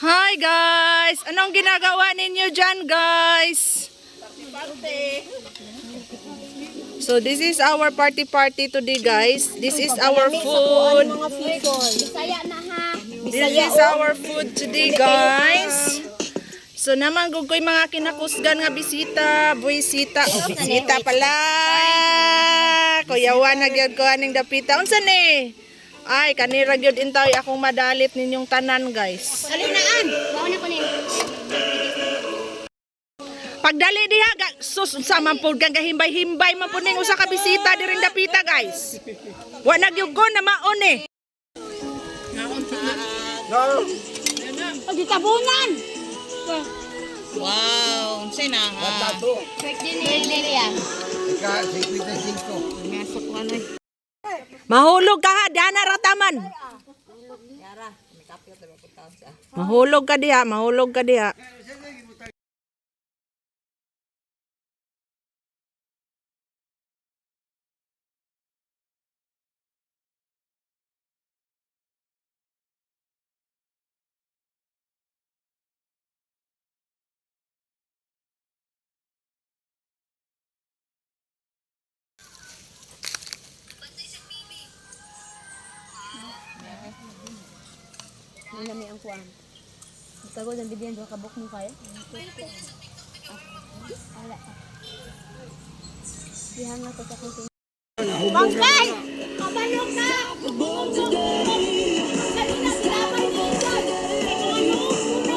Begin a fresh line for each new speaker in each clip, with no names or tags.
Hi guys! Anong ginagawa ninyo dyan guys? So this is our party today guys. This is our food. This is our food today guys. So naman gugoy mga kinakusgan nga bisita. Buisita. Bisita pala. Kuyawan na gyud ko aning dapita. Unsa ni? Ay, kanira gyud intaw akong madalit ninyong tanan guys.
Kalinaan. Mauna ko ni.
Pagdali diha sus unsa man pud kang gahimbay-himbay man pud ning usa ka bisita diring dapita guys. Wa na gyud ko na maon eh.
Pagitabunan.
Wow, unsay na nga.
Birthday ni yan.
Mahulog ka ha, dana rataman. Mahulog ka diha, mahulog ka diha.
Nami ang kuan. Ikaw lang bigyan do kabok mo kaya? Ala. Dihan na to sa kunting. Bangkay! Kabalok na!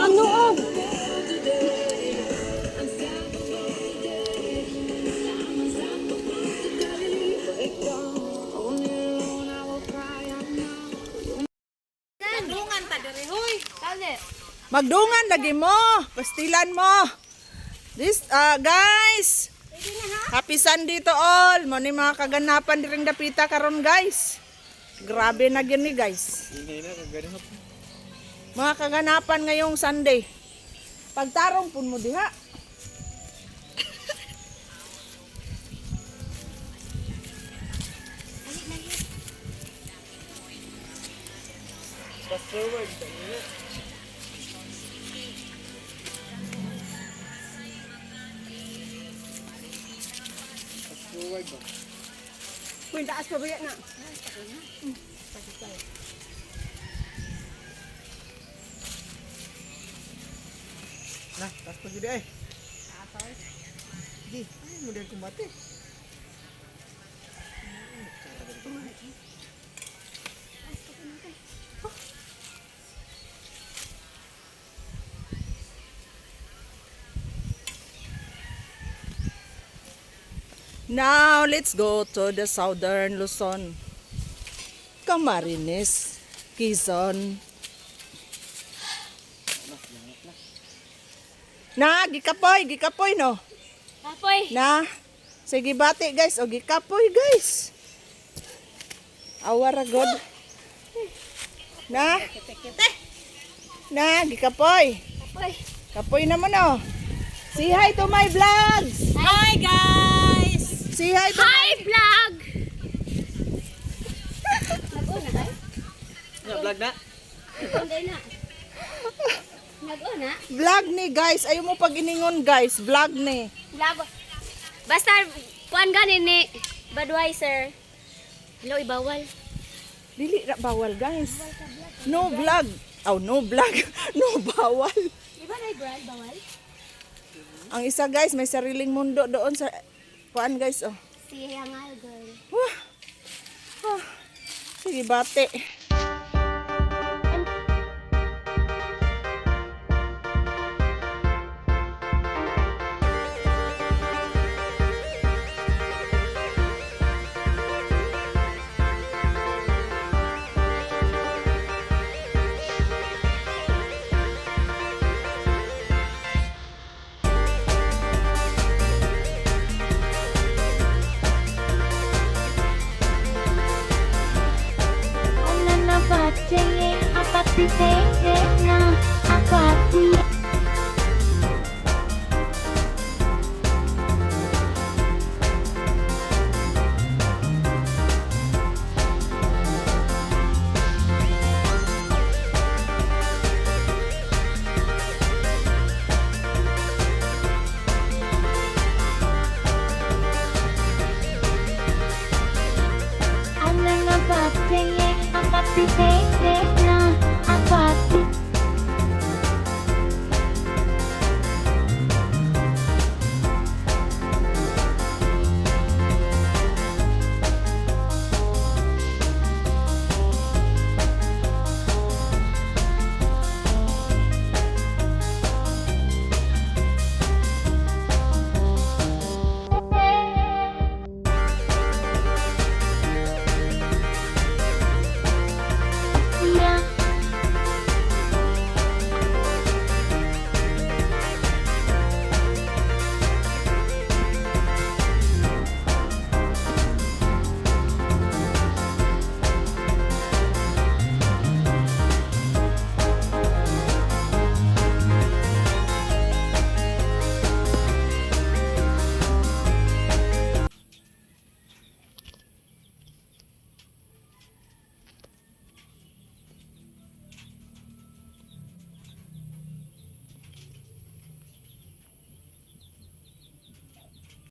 Ano?
Magdungan lagi mo, pastilan mo. This guys. Happy Sunday to all. Mo ni mga kaganapan diring dapita karon guys. Grabe na gyud ni guys. Mga kaganapan ngayong Sunday. Pagtarong pun mo diha. Fast forward.
Kuy taas pa ba na?
Nah, tas pergi dia Di, model kumbate.
Now, let's go to the southern Luzon. Camarines, Quezon. Na, gikapoy no.
Kapoy.
Na, sige bati guys, o gikapoy guys. Awara god. Na, gikapoy.
Kapoy.
Kapoy naman oh. Say hi to my vlogs.
Hi guys.
Say hi to
Hi vlog. Nag-una ay?
Vlog na.
Nag-una na. Nag-una?
vlog ni guys. Ayaw mo pag iningon guys. Vlog ni.
Vlog. Basta kuan ganin ni Budweiser. Hello, ibawal.
Dili ra bawal guys. No vlog. Oh, no vlog. No bawal.
Di ba na brand bawal?
Ang isa guys, may sariling mundo doon sa kuan guys oh.
Si Hangal girl.
Wah. Ah. Sige bate.
Singing, I'm about to sing.